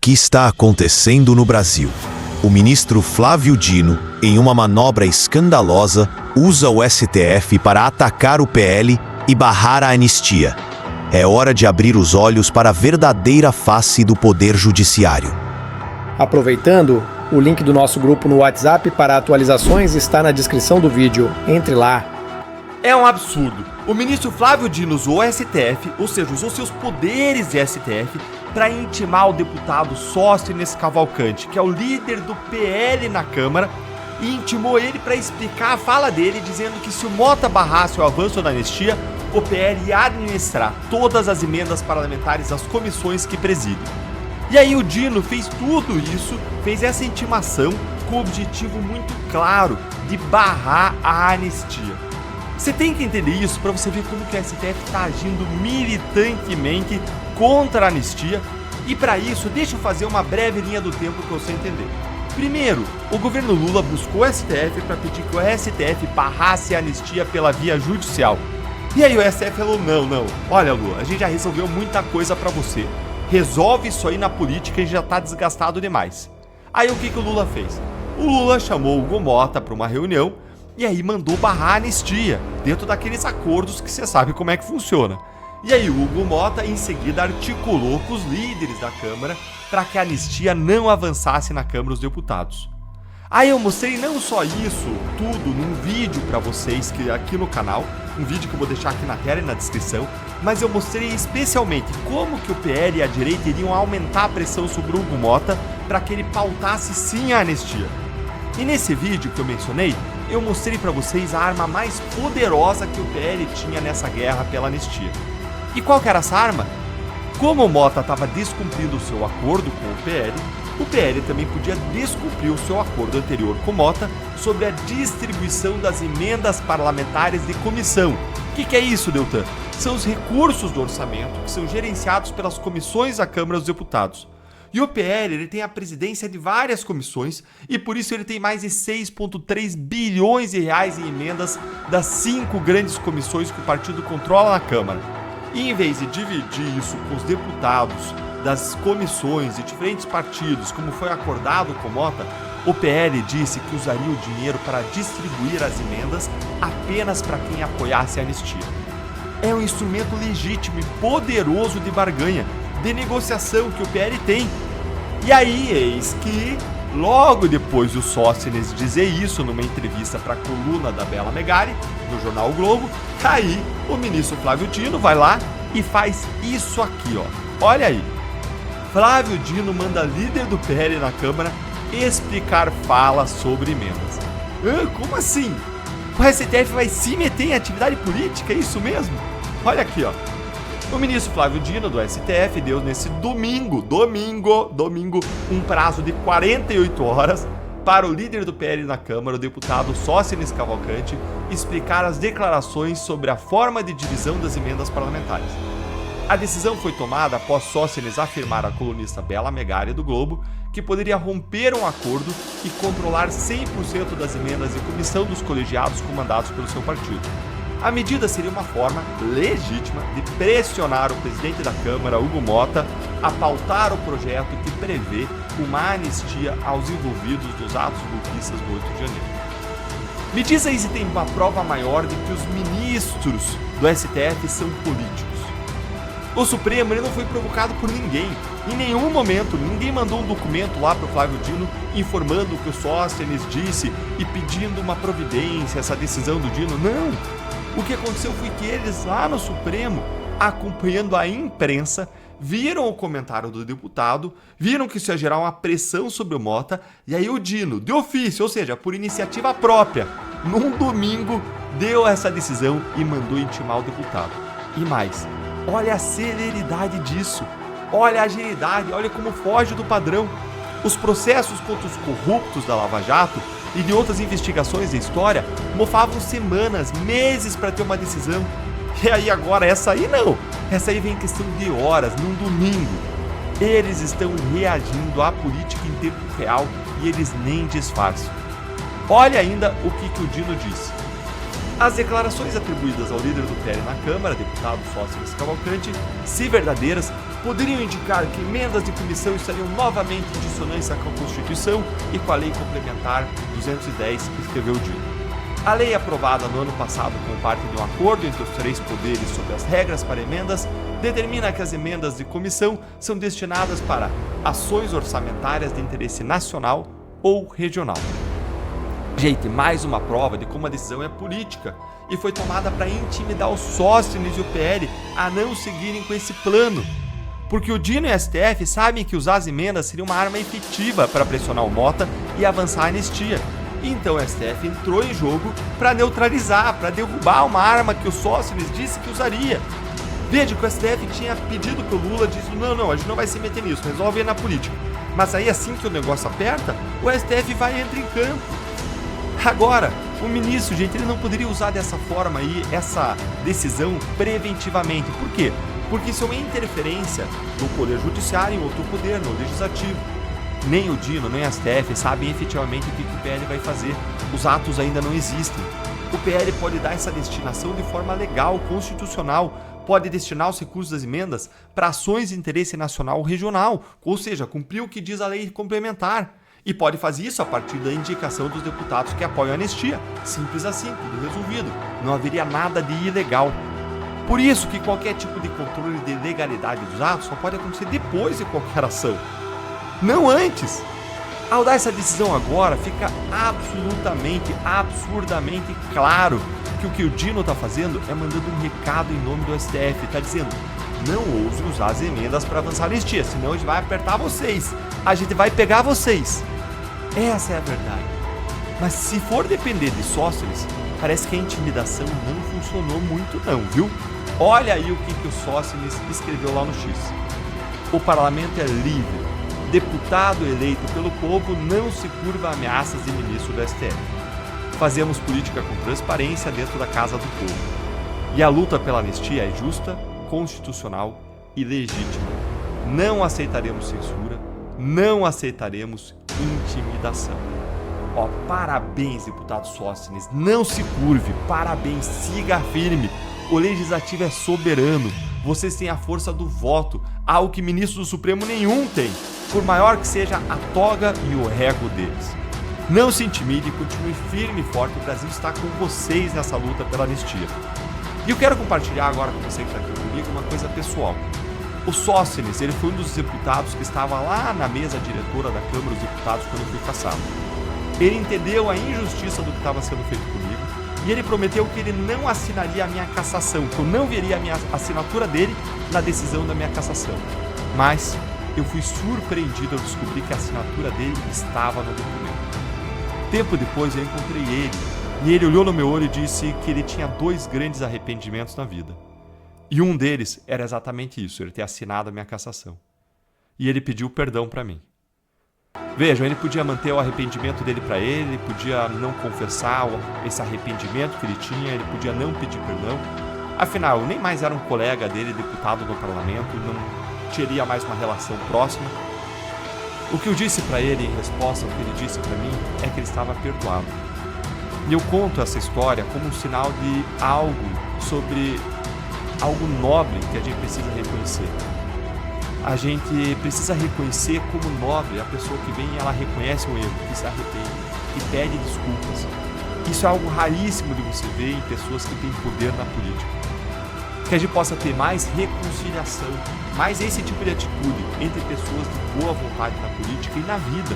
que está acontecendo no Brasil? O ministro Flávio Dino, em uma manobra escandalosa, usa o STF para atacar o PL e barrar a anistia. É hora de abrir os olhos para a verdadeira face do Poder Judiciário. Aproveitando, o link do nosso grupo no WhatsApp para atualizações está na descrição do vídeo. Entre lá. É um absurdo. O ministro Flávio Dino usou o STF, ou seja, usou seus poderes de STF, para intimar o deputado Sóstenes Cavalcante, que é o líder do PL na Câmara, e intimou ele para explicar a fala dele, dizendo que se o Mota barrasse o avanço da anistia, o PL ia administrar todas as emendas parlamentares às comissões que preside. E aí o Dino fez tudo isso, fez essa intimação com o objetivo muito claro de barrar a anistia. Você tem que entender isso para você ver como que o STF está agindo militantemente contra a anistia. E para isso, deixa eu fazer uma breve linha do tempo para você entender. Primeiro, o governo Lula buscou o STF para pedir que o STF barrasse a anistia pela via judicial. E aí o STF falou, não, olha Lula, a gente já resolveu muita coisa para você. Resolve isso aí na política e já tá desgastado demais. Aí o que o Lula fez? O Lula chamou o Hugo Mota para uma reunião e aí mandou barrar a anistia, dentro daqueles acordos que você sabe como é que funciona. E aí o Hugo Mota em seguida articulou com os líderes da Câmara para que a anistia não avançasse na Câmara dos Deputados. Aí eu mostrei não só isso, tudo num vídeo para vocês que aqui no canal, um vídeo que eu vou deixar aqui na tela e na descrição, mas eu mostrei especialmente como que o PL e a direita iriam aumentar a pressão sobre o Hugo Mota para que ele pautasse sim a anistia. E nesse vídeo que eu mencionei, eu mostrei para vocês a arma mais poderosa que o PL tinha nessa guerra pela anistia. E qual que era essa arma? Como o Mota estava descumprindo o seu acordo com o PL também podia descumprir o seu acordo anterior com o Mota sobre a distribuição das emendas parlamentares de comissão. O que é isso, Deltan? São os recursos do orçamento que são gerenciados pelas comissões da Câmara dos Deputados. E o PL ele tem a presidência de várias comissões e por isso ele tem mais de 6,3 bilhões de reais em emendas das 5 grandes comissões que o partido controla na Câmara. E em vez de dividir isso com os deputados das comissões de diferentes partidos, como foi acordado com Mota, o PL disse que usaria o dinheiro para distribuir as emendas apenas para quem apoiasse a anistia. É um instrumento legítimo e poderoso de barganha, de negociação que o PL tem. E aí, eis que, logo depois do Sóstenes dizer isso numa entrevista para a coluna da Bela Megali, no jornal o Globo, aí o ministro Flávio Dino vai lá e faz isso aqui, ó. Olha aí. Flávio Dino manda líder do PL na Câmara explicar fala sobre emendas. Como assim? O STF vai se meter em atividade política, é isso mesmo? Olha aqui, ó. O ministro Flávio Dino do STF deu nesse domingo, um prazo de 48 horas para o líder do PL na Câmara, o deputado Sóstenes Cavalcante, explicar as declarações sobre a forma de divisão das emendas parlamentares. A decisão foi tomada após Sóstenes afirmar à colunista Bela Megali do Globo que poderia romper um acordo e controlar 100% das emendas de comissão dos colegiados comandados pelo seu partido. A medida seria uma forma legítima de pressionar o presidente da Câmara, Hugo Mota, a pautar o projeto que prevê uma anistia aos envolvidos nos atos golpistas do 8 de janeiro. Me diz aí se tem uma prova maior de que os ministros do STF são políticos. O Supremo ele não foi provocado por ninguém. Em nenhum momento, ninguém mandou um documento lá para o Flávio Dino informando o que o Sóstenes disse e pedindo uma providência, essa decisão do Dino. Não! O que aconteceu foi que eles lá no Supremo, acompanhando a imprensa, viram o comentário do deputado, viram que isso ia gerar uma pressão sobre o Mota, e aí o Dino, de ofício, ou seja, por iniciativa própria, num domingo, deu essa decisão e mandou intimar o deputado. E mais, olha a celeridade disso, olha a agilidade, olha como foge do padrão. Os processos contra os corruptos da Lava Jato e de outras investigações da história mofavam semanas, meses para ter uma decisão. E aí agora essa aí não, essa aí vem em questão de horas, num domingo. Eles estão reagindo à política em tempo real e eles nem disfarçam. Olha ainda o que o Dino disse. As declarações atribuídas ao líder do PL na Câmara, deputado Sóstenes Cavalcante, se verdadeiras, poderiam indicar que emendas de comissão estariam novamente em dissonância com a Constituição e com a Lei Complementar 210, escreveu Dino. A lei aprovada no ano passado como parte de um acordo entre os três poderes sobre as regras para emendas determina que as emendas de comissão são destinadas para ações orçamentárias de interesse nacional ou regional. Gente, mais uma prova de como a decisão é política e foi tomada para intimidar os Sóstenes e o PL a não seguirem com esse plano. Porque o Dino e o STF sabem que usar as emendas seria uma arma efetiva para pressionar o Mota e avançar a anistia. Então o STF entrou em jogo para neutralizar, para derrubar uma arma que o Sóstenes disse que usaria. Veja que o STF tinha pedido que o Lula disse, não, a gente não vai se meter nisso, resolve aí na política. Mas aí assim que o negócio aperta, o STF vai e entra em campo. Agora, o ministro, gente, ele não poderia usar dessa forma aí, essa decisão preventivamente. Por quê? Porque isso é uma interferência no Poder Judiciário em outro poder, no Legislativo. Nem o Dino, nem a STF sabem efetivamente o que o PL vai fazer. Os atos ainda não existem. O PL pode dar essa destinação de forma legal, constitucional, pode destinar os recursos das emendas para ações de interesse nacional ou regional, ou seja, cumprir o que diz a lei complementar. E pode fazer isso a partir da indicação dos deputados que apoiam a anistia. Simples assim, tudo resolvido. Não haveria nada de ilegal. Por isso que qualquer tipo de controle de legalidade dos atos só pode acontecer depois de qualquer ação, não antes. Ao dar essa decisão agora, fica absolutamente, absurdamente claro que o que o Dino está fazendo é mandando um recado em nome do STF. Está dizendo, não ouse usar as emendas para avançar a anistia, senão a gente vai apertar vocês, a gente vai pegar vocês. Essa é a verdade. Mas se for depender de Sóstenes, parece que a intimidação não funcionou muito não, viu? Olha aí o que o Sóstenes escreveu lá no X. O parlamento é livre. Deputado eleito pelo povo não se curva a ameaças de ministro do STF. Fazemos política com transparência dentro da casa do povo. E a luta pela anistia é justa, constitucional e legítima. Não aceitaremos censura, não aceitaremos intimidação. Ó, parabéns, deputado Sóstenes, não se curve, parabéns, siga firme. O Legislativo é soberano, vocês têm a força do voto, algo que ministro do Supremo nenhum tem, por maior que seja a toga e o rego deles. Não se intimide, continue firme e forte, o Brasil está com vocês nessa luta pela anistia. E eu quero compartilhar agora com você que está aqui comigo uma coisa pessoal. O Sóstenes, ele foi um dos deputados que estava lá na mesa diretora da Câmara dos Deputados quando eu fui cassado. Ele entendeu a injustiça do que estava sendo feito comigo e ele prometeu que ele não assinaria a minha cassação, que eu não veria a minha assinatura dele na decisão da minha cassação. Mas eu fui surpreendido ao descobrir que a assinatura dele estava no documento. Tempo depois eu encontrei ele e ele olhou no meu olho e disse que ele tinha 2 grandes arrependimentos na vida. E um deles era exatamente isso, ele ter assinado a minha cassação. E ele pediu perdão para mim. Vejam, ele podia manter o arrependimento dele para ele podia não confessar esse arrependimento que ele tinha, ele podia não pedir perdão. Afinal, eu nem mais era um colega dele, deputado no parlamento, não teria mais uma relação próxima. O que eu disse para ele em resposta ao que ele disse para mim é que ele estava perdoado. E eu conto essa história como um sinal de algo sobre algo nobre que a gente precisa reconhecer. A gente precisa reconhecer como nobre a pessoa que vem e ela reconhece um erro, que se arrepende e pede desculpas. Isso é algo raríssimo de você ver em pessoas que têm poder na política. Que a gente possa ter mais reconciliação, mais esse tipo de atitude entre pessoas de boa vontade na política e na vida,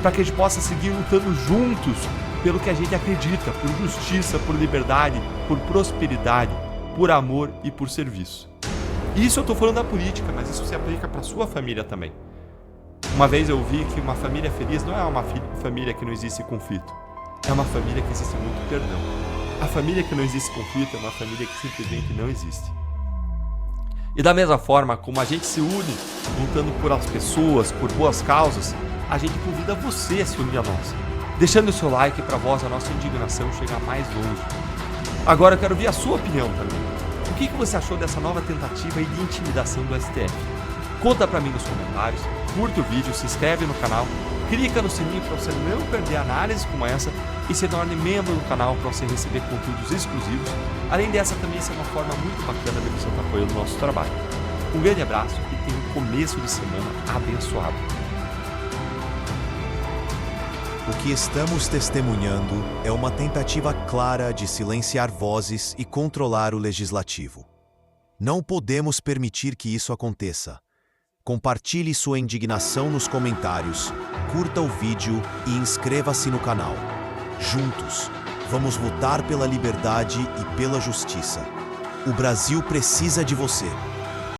para que a gente possa seguir lutando juntos pelo que a gente acredita, por justiça, por liberdade, por prosperidade, por amor e por serviço. Isso eu estou falando da política, mas isso se aplica para a sua família também. Uma vez eu vi que uma família feliz não é uma família que não existe conflito, é uma família que existe muito perdão. A família que não existe conflito é uma família que simplesmente não existe. E da mesma forma como a gente se une lutando por as pessoas, por boas causas, a gente convida você a se unir a nós, deixando o seu like para a nossa indignação chegar mais longe. Agora eu quero ver a sua opinião também. O que você achou dessa nova tentativa de intimidação do STF? Conta pra mim nos comentários, curta o vídeo, se inscreve no canal, clica no sininho para você não perder análises como essa e se torne membro do canal para você receber conteúdos exclusivos. Além dessa, também isso é uma forma muito bacana de você estar apoiando o nosso trabalho. Um grande abraço e tenha um começo de semana abençoado. O que estamos testemunhando é uma tentativa clara de silenciar vozes e controlar o legislativo. Não podemos permitir que isso aconteça. Compartilhe sua indignação nos comentários, curta o vídeo e inscreva-se no canal. Juntos, vamos lutar pela liberdade e pela justiça. O Brasil precisa de você.